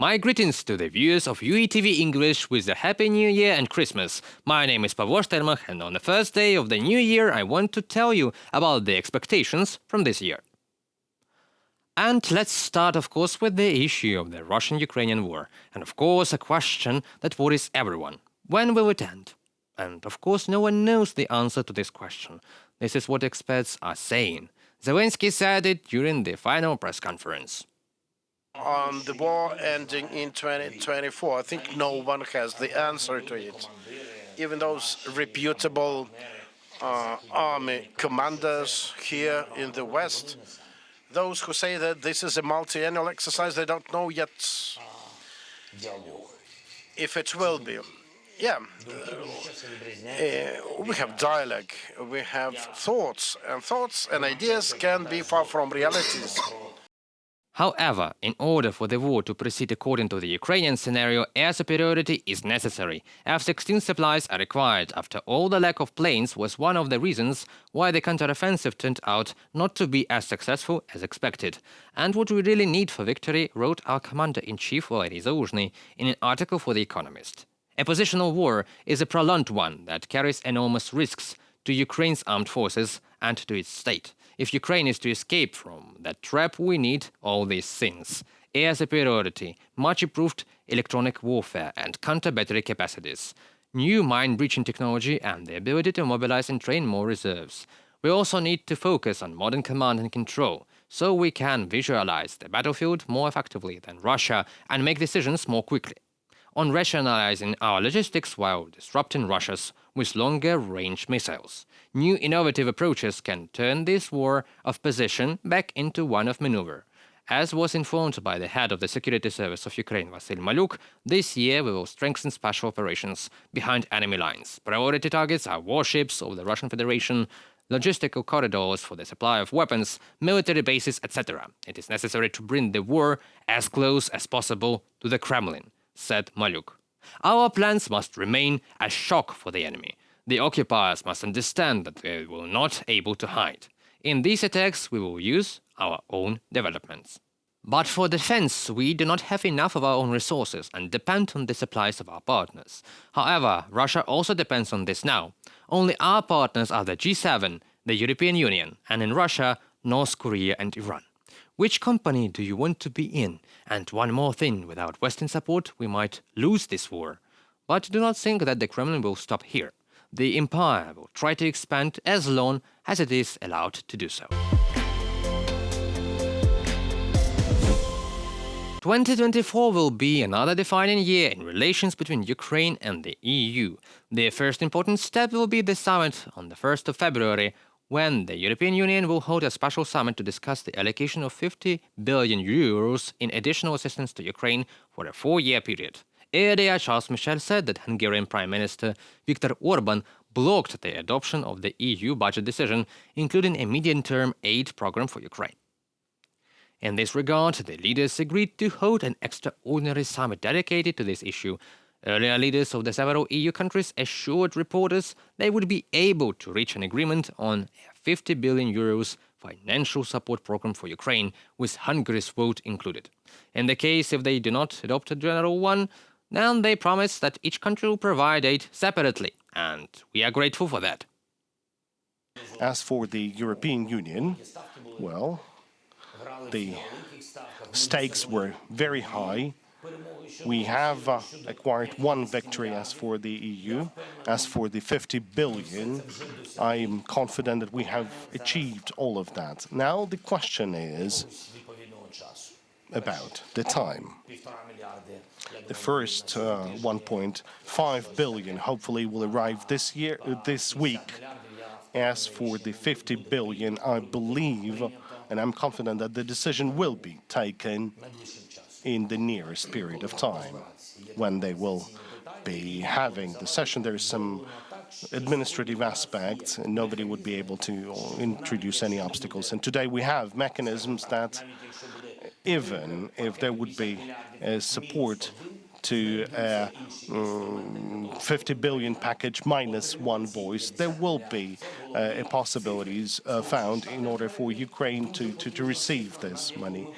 My greetings to the viewers of UATV English with a Happy New Year and Christmas. My name is Pavlo Shtermach, and on the first day of the new year I want to tell you about the expectations from this year. And let's start, of course, with the issue of the Russian-Ukrainian war, and of course a question that worries everyone. When will it end? And of course no one knows the answer to this question. This is what experts are saying. Zelensky said it during the final press conference. On the war ending in 2024, I think no one has the answer to it. Even those reputable army commanders here in the West, those who say that this is a multi-annual exercise, they don't know yet if it will be. Yeah, we have dialogue, we have thoughts and ideas can be far from realities. However, in order for the war to proceed according to the Ukrainian scenario, air superiority is necessary. F-16 supplies are required. After all, the lack of planes was one of the reasons why the counteroffensive turned out not to be as successful as expected. And what we really need for victory, wrote our commander-in-chief Vasyl Malyuk in an article for The Economist. A positional war is a prolonged one that carries enormous risks to Ukraine's armed forces and to its state. If Ukraine is to escape from that trap, we need all these things: air superiority, much improved electronic warfare and counter-battery capacities, new mine-breaching technology and the ability to mobilize and train more reserves. We also need to focus on modern command and control, so we can visualize the battlefield more effectively than Russia and make decisions more quickly. On rationalizing our logistics while disrupting Russia's with longer-range missiles. New innovative approaches can turn this war of position back into one of maneuver. As was informed by the head of the Security Service of Ukraine, Vasyl Malyuk, this year we will strengthen special operations behind enemy lines. Priority targets are warships of the Russian Federation, logistical corridors for the supply of weapons, military bases, etc. It is necessary to bring the war as close as possible to the Kremlin, said Malyuk. Our plans must remain a shock for the enemy. The occupiers must understand that they will not be able to hide. In these attacks, we will use our own developments. But for defense, we do not have enough of our own resources and depend on the supplies of our partners. However, Russia also depends on this now. Only our partners are the G7, the European Union, and in Russia, North Korea and Iran. Which company do you want to be in? And one more thing, without Western support, we might lose this war. But do not think that the Kremlin will stop here. The empire will try to expand as long as it is allowed to do so. 2024 will be another defining year in relations between Ukraine and the EU. The first important step will be the summit on the 1st of February, when the European Union will hold a special summit to discuss the allocation of 50 billion euros in additional assistance to Ukraine for a 4-year period. Earlier, Charles Michel said that Hungarian Prime Minister Viktor Orban blocked the adoption of the EU budget decision, including a medium-term aid program for Ukraine. In this regard, the leaders agreed to hold an extraordinary summit dedicated to this issue. Earlier leaders of the several EU countries assured reporters they would be able to reach an agreement on a 50 billion euros financial support program for Ukraine, with Hungary's vote included. In the case if they do not adopt a general one, then they promise that each country will provide aid separately, and we are grateful for that. As for the European Union, well, the stakes were very high. We have acquired one victory as for the EU. As for the 50 billion, I am confident that we have achieved all of that. Now the question is about the time. The first 1.5 billion hopefully will arrive this week. As for the 50 billion, I believe and I'm confident that the decision will be taken in the nearest period of time, when they will be having the session. There is some administrative aspects, and nobody would be able to introduce any obstacles. And today we have mechanisms that, even if there would be support to a 50 billion package minus one voice, there will be possibilities found in order for Ukraine to receive this money.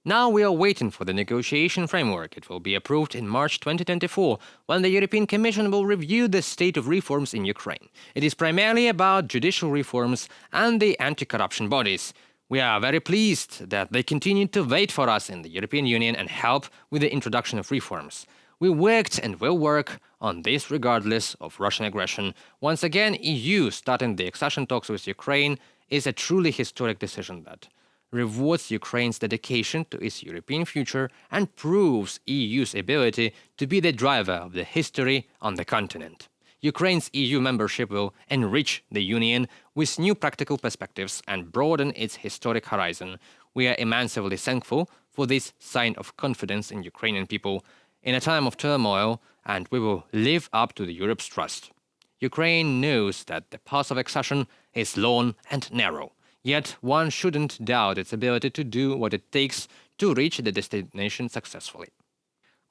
Now we are waiting for the negotiation framework. It will be approved in March 2024, when the European Commission will review the state of reforms in Ukraine. It is primarily about judicial reforms and the anti-corruption bodies. We are very pleased that they continue to wait for us in the European Union and help with the introduction of reforms. We worked and will work on this regardless of Russian aggression. Once again, EU starting the accession talks with Ukraine is a truly historic decision that rewards Ukraine's dedication to its European future and proves EU's ability to be the driver of the history on the continent. Ukraine's EU membership will enrich the Union with new practical perspectives and broaden its historic horizon. We are immensely thankful for this sign of confidence in Ukrainian people in a time of turmoil, and we will live up to Europe's trust. Ukraine knows that the path of accession is long and narrow. Yet one shouldn't doubt its ability to do what it takes to reach the destination successfully.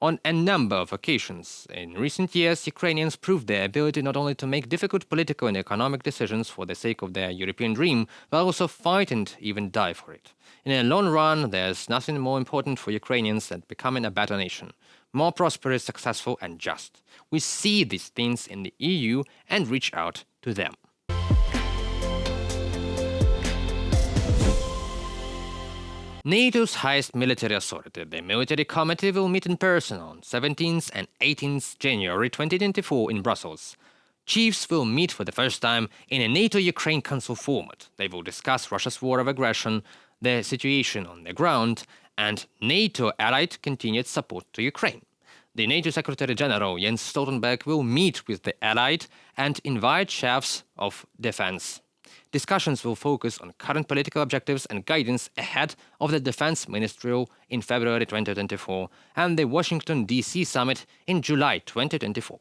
On a number of occasions in recent years, Ukrainians proved their ability not only to make difficult political and economic decisions for the sake of their European dream, but also fight and even die for it. In the long run, there's nothing more important for Ukrainians than becoming a better nation, more prosperous, successful, and just. We see these things in the EU and reach out to them. NATO's highest military authority, the Military Committee, will meet in person on 17th and 18th January 2024 in Brussels. Chiefs will meet for the first time in a NATO-Ukraine Council format. They will discuss Russia's war of aggression, the situation on the ground, and NATO allied continued support to Ukraine. The NATO Secretary-General Jens Stoltenberg will meet with the allied and invite chefs of defense. Discussions will focus on current political objectives and guidance ahead of the Defense Ministerial in February 2024 and the Washington, D.C. summit in July 2024.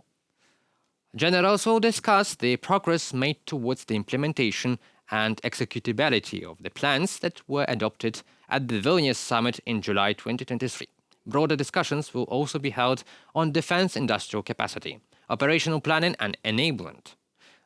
Generals will discuss the progress made towards the implementation and executability of the plans that were adopted at the Vilnius summit in July 2023. Broader discussions will also be held on defense industrial capacity, operational planning and enablement.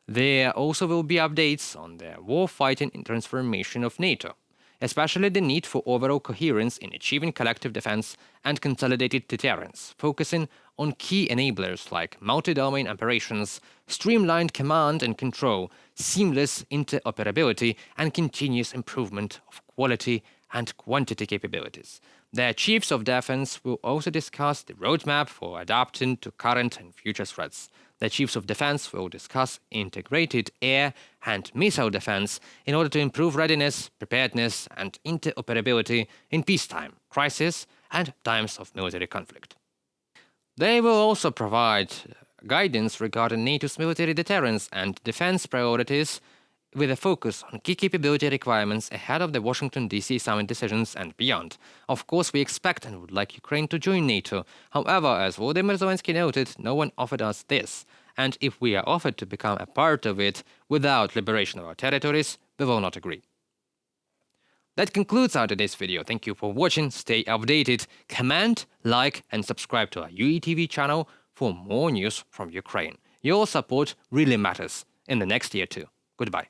There also will be updates on the war-fighting and transformation of NATO, especially the need for overall coherence in achieving collective defense and consolidated deterrence, focusing on key enablers like multi-domain operations, streamlined command and control, seamless interoperability, and continuous improvement of quality and quantity capabilities. The chiefs of defense will also discuss the roadmap for adapting to current and future threats. The chiefs of defense will discuss integrated air and missile defense in order to improve readiness, preparedness, and interoperability in peacetime, crisis, and times of military conflict. They will also provide guidance regarding NATO's military deterrence and defense priorities, with a focus on key capability requirements ahead of the Washington, D.C. summit decisions and beyond. Of course, we expect and would like Ukraine to join NATO. However, as Volodymyr Zelensky noted, no one offered us this. And if we are offered to become a part of it without liberation of our territories, we will not agree. That concludes our today's video. Thank you for watching. Stay updated. Comment, like, and subscribe to our UATV channel for more news from Ukraine. Your support really matters in the next year too. Goodbye.